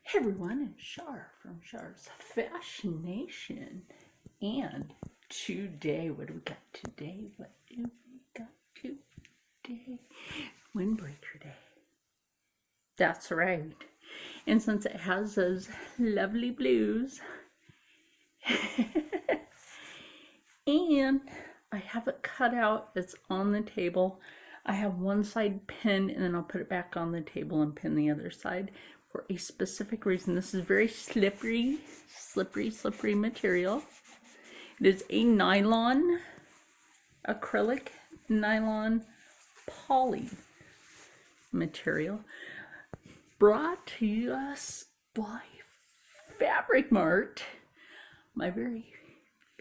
Hey everyone, it's Char from Char's Fashion Nation. And today, what do we got today? Windbreaker Day. That's right. And since it has those lovely blues, and I have it cut out, it's on the table. I have one side pinned and then I'll put it back on the table and pin the other side for a specific reason. This is very slippery material. It is a nylon, acrylic nylon poly material brought to us by Fabric Mart, my very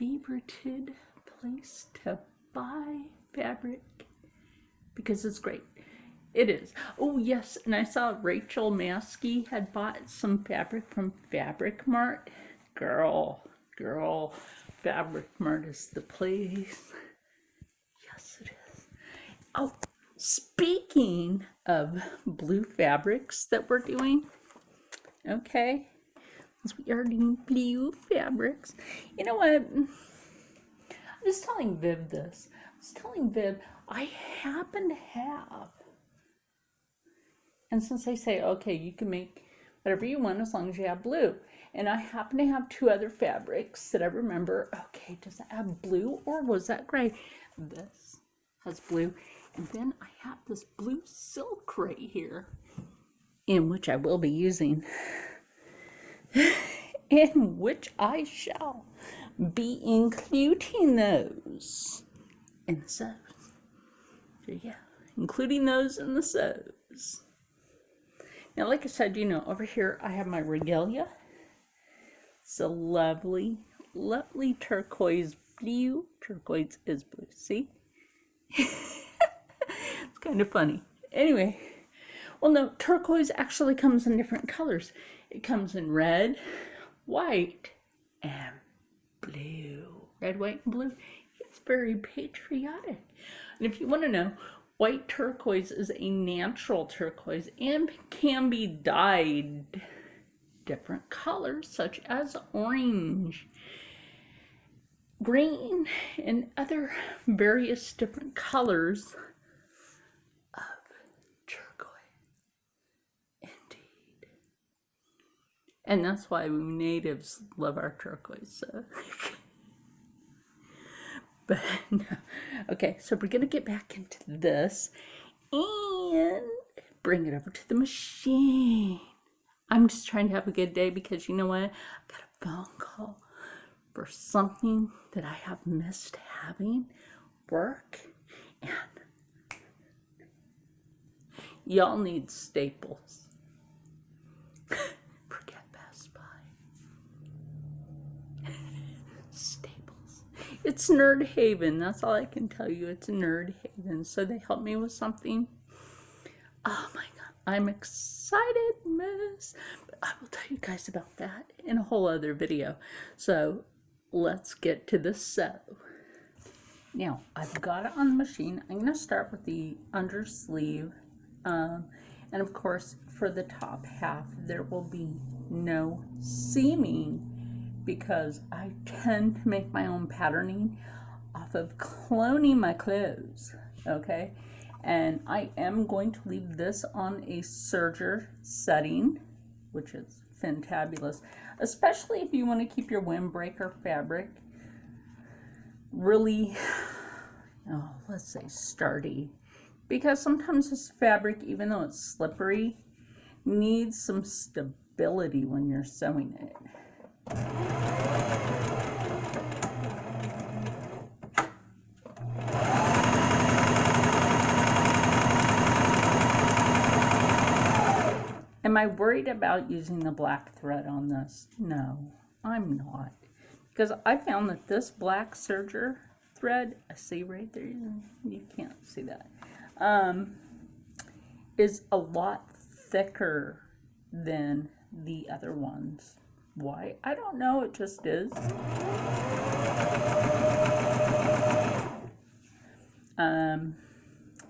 favorited place to buy fabric because it's great. It is. Oh yes, and I saw Rachel Maskey had bought some fabric from Fabric Mart. Girl, Fabric Mart is the place. Yes, it is. Oh, speaking of blue fabrics that we're doing, okay, since we are doing blue fabrics, you know what? I was telling Viv this. I happen to have, and since they say, okay, you can make whatever you want as long as you have blue. And I happen to have two other fabrics that I remember. Okay, does that have blue or was that gray? This has blue. And then I have this blue silk right here, in which I will be using, in which I shall be including those in the sews. There you go. Including those in the sews. Now, like I said, you know, over here I have my regalia. It's a lovely turquoise blue. Turquoise is blue, see? It's kind of funny. Anyway, well, no, turquoise actually comes in different colors. It comes in red, white, and blue. Red, white, and blue. It's very patriotic. And if you want to know, white turquoise is a natural turquoise and can be dyed different colors such as orange, green, and other various different colors of turquoise. Indeed. And that's why we natives love our turquoise. So. But no. Okay, so we're gonna get back into this and bring it over to the machine. I'm just trying to have a good day because you know what? I got a phone call for something that I have missed having work, and y'all need staples. Forget Best Buy. Staples. It's Nerd Haven. That's all I can tell you. It's Nerd Haven. So they helped me with something. Oh my God. I'm excited, miss. But I will tell you guys about that in a whole other video. So let's get to the sew. Now, I've got it on the machine. I'm going to start with the undersleeve. And of course, for the top half, there will be no seaming because I tend to make my own patterning off of cloning my clothes, okay? And I am going to leave this on a serger setting, which is fantabulous, especially if you want to keep your windbreaker fabric really, let's say sturdy, because sometimes this fabric, even though it's slippery, needs some stability when you're sewing it. Am I worried about using the black thread on this? No, I'm not. Because I found that this black serger thread, I see right there, you can't see that, is a lot thicker than the other ones. Why? I don't know, it just is.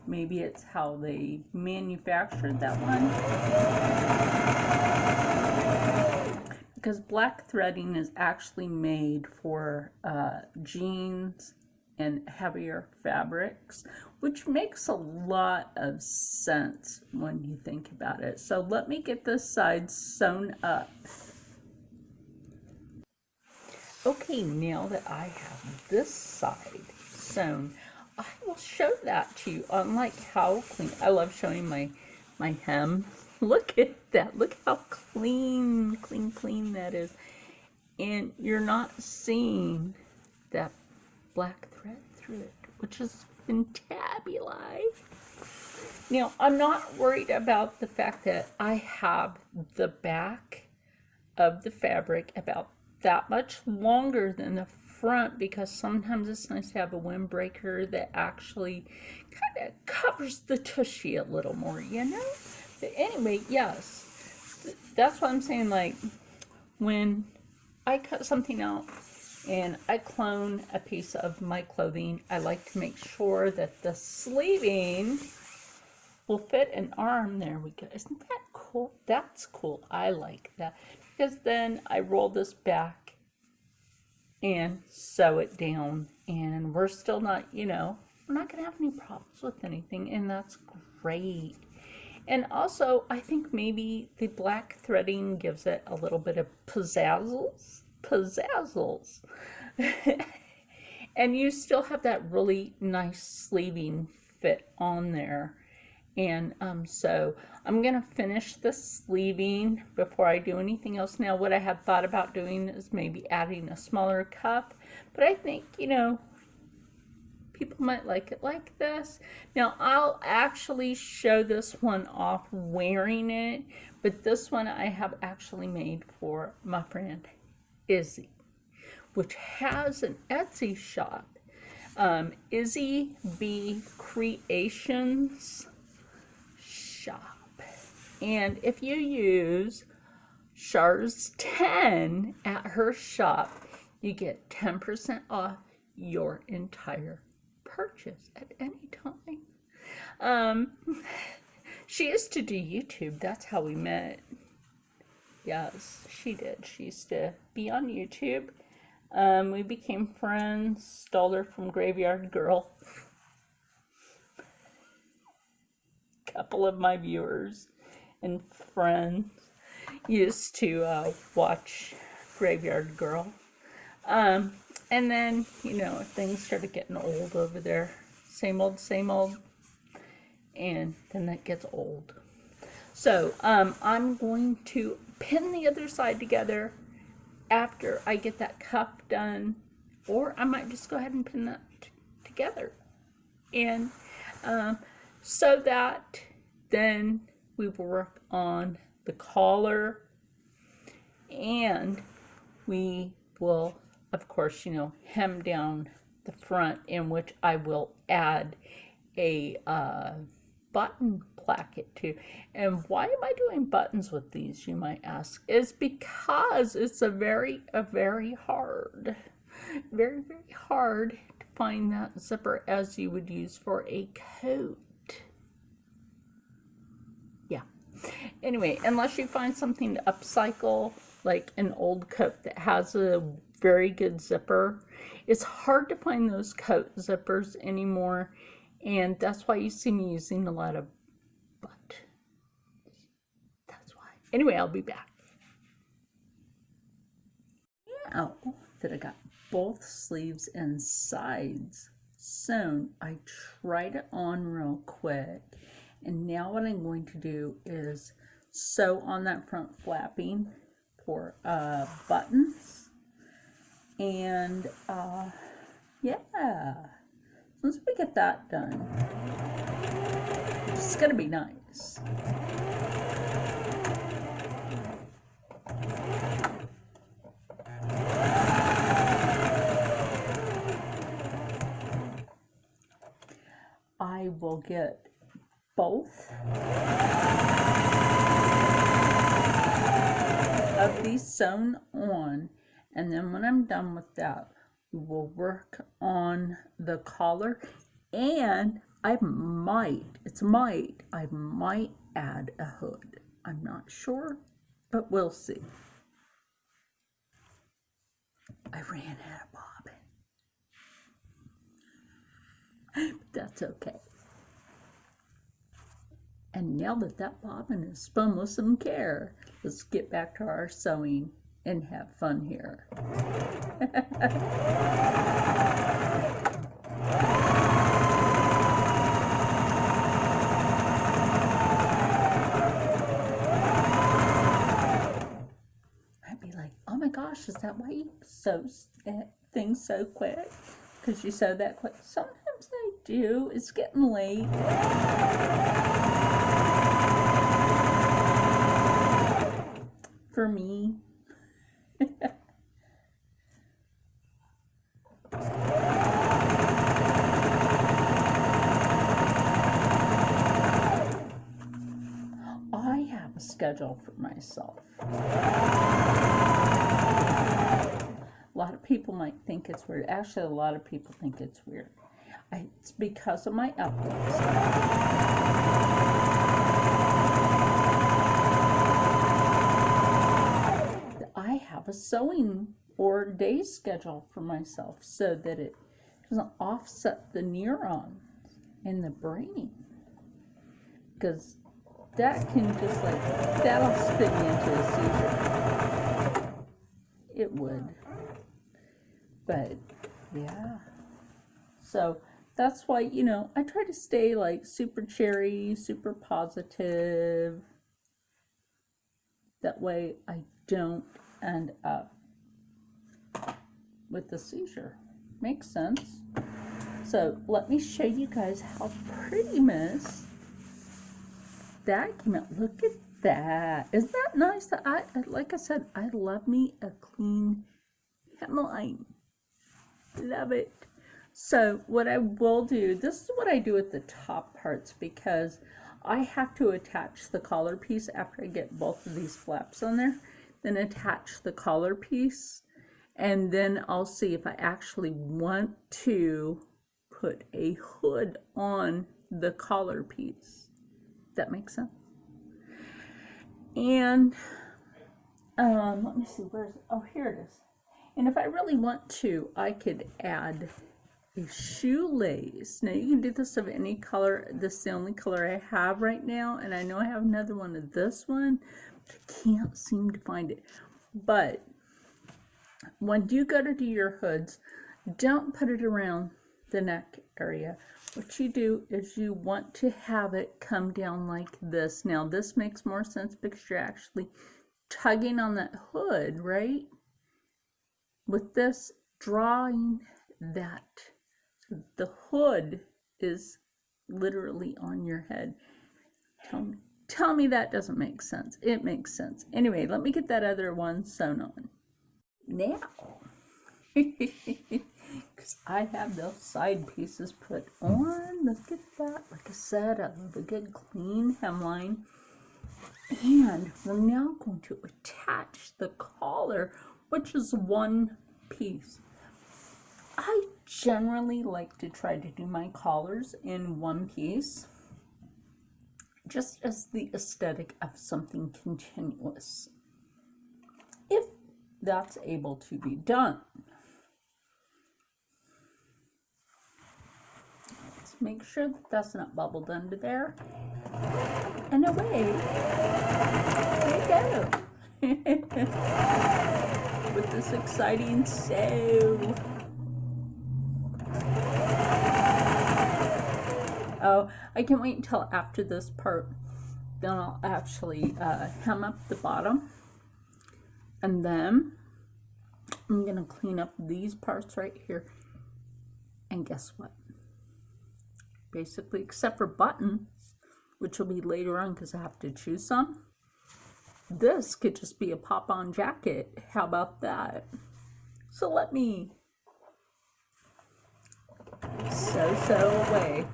maybe it's how they manufactured that one. Because black threading is actually made for jeans and heavier fabrics, which makes a lot of sense when you think about it. So let me get this side sewn up. Okay, now that I have this side sewn, I will show that to you. Unlike how clean, I love showing my hem. Look at that. Look how clean that is. And you're not seeing that black thread through it, which is fantabulous. Now, I'm not worried about the fact that I have the back of the fabric about that much longer than the front, because sometimes it's nice to have a windbreaker that actually kind of covers the tushy a little more, you know? But anyway, yes, that's what I'm saying. Like, when I cut something out and I clone a piece of my clothing, I like to make sure that the sleeving will fit an arm. There we go. Isn't that cool? That's cool. I like that, because then I roll this back and sew it down, and we're still not, you know, we're not gonna have any problems with anything, and that's great. And also, I think maybe the black threading gives it a little bit of pizzazzles. And you still have that really nice sleeving fit on there. And so I'm going to finish the sleeving before I do anything else. Now, what I had thought about doing is maybe adding a smaller cuff, but I think, you know, people might like it like this. Now, I'll actually show this one off wearing it, but this one I have actually made for my friend Izzy, which has an Etsy shop, Izzy B Creations shop. And if you use Char's 10 at her shop, you get 10% off your entire purchase at any time. She used to do YouTube. That's how we met. Yes, she did. She used to be on YouTube. We became friends. Stole her from Graveyard Girl. Couple of my viewers and friends used to watch Graveyard Girl. And then, you know, things started getting old over there. Same old, and then that gets old. So I'm going to pin the other side together after I get that cuff done, or I might just go ahead and pin that together. And so that then we will work on the collar, and we will, of course, you know, hem down the front, in which I will add a button placket too. And why am I doing buttons with these, you might ask? Is because it's a very hard to find that zipper as you would use for a coat. Yeah. Anyway, unless you find something to upcycle, like an old coat that has a very good zipper, it's hard to find those coat zippers anymore, and that's why you see me using a lot of buttons. That's why. Anyway, I'll be back. Now that I got both sleeves and sides sewn, I tried it on real quick, and now what I'm going to do is sew on that front flapping for buttons. And yeah, once we get that done, it's gonna be nice. I will get both of these sewn on, and then when I'm done with that, we will work on the collar, and I might add a hood. I'm not sure, but we'll see. I ran out of bobbin. But that's okay. And now that that bobbin is spun with some care, let's get back to our sewing and have fun here. I'd be like, oh my gosh, is that why you sew things so quick? Because you sew that quick? Sometimes I do. It's getting late. For me. I have a schedule for myself. A lot of people might think it's weird. Actually, a lot of people think it's weird. It's because of my uploads. I have a sewing or day schedule for myself so that it doesn't offset the neurons in the brain. Because that can just like, that'll spin me into a seizure. It would. But yeah. So that's why, you know, I try to stay like super cherry, super positive. That way I don't end up with the seizure. Makes sense. So let me show you guys how pretty Miss that came out. Look at that. Isn't that nice? That like I said, I love me a clean hemline. Love it. So what I will do, this is what I do with the top parts, because I have to attach the collar piece after I get both of these flaps on there, then attach the collar piece, and then I'll see if I actually want to put a hood on the collar piece. That makes sense? And let me see, where's, oh, here it is. And if I really want to, I could add a shoelace. Now you can do this of any color. This is the only color I have right now, and I know I have another one of this one, but I can't seem to find it. But when you go to do your hoods, don't put it around the neck area. What you do is you want to have it come down like this. Now this makes more sense because you're actually tugging on that hood, right? With this, drawing that, so the hood is literally on your head. Tell me that doesn't make sense. It makes sense. Anyway, let me get that other one sewn on. Now, because I have those side pieces put on. Look at that. Like I said, I love a good clean hemline. And we're now going to attach the collar, which is one piece. I generally like to try to do my collars in one piece, just as the aesthetic of something continuous, if that's able to be done. Let's make sure that that's not bubbled under there. And away we go. With this exciting sew. Oh, I can't wait until after this part. Then I'll actually hem up the bottom. And then I'm going to clean up these parts right here. And guess what? Basically, except for buttons, which will be later on because I have to choose some. This could just be a pop-on jacket. How about that? So let me sew away.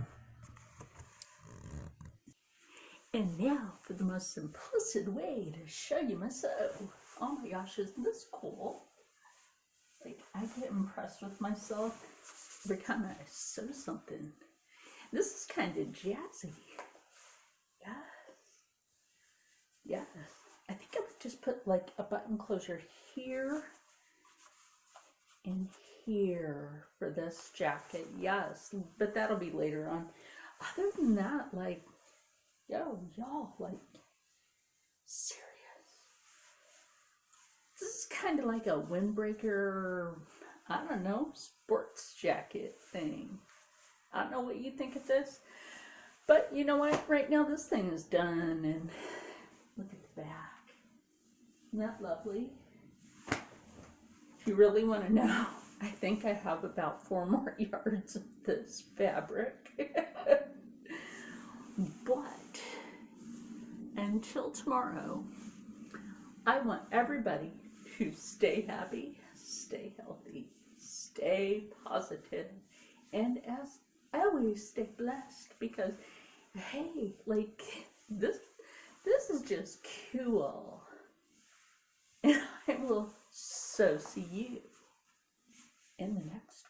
And now for the most simplistic way to show you my sew. Oh my gosh, isn't this cool? Like, I get impressed with myself every time I sew something. This is kind of jazzy. Yes. Yes. I think I would just put like a button closure here and here for this jacket. Yes, but that'll be later on. Other than that, like, y'all, like, serious. This is kind of like a windbreaker, I don't know, sports jacket thing. I don't know what you think of this, but you know what? Right now this thing is done, and look at the back. Isn't that lovely? If you really want to know, I think I have about 4 more yards of this fabric. But until tomorrow, I want everybody to stay happy, stay healthy, stay positive, and as always, stay blessed, because hey, like, this is just cool. And I will see you in the next one.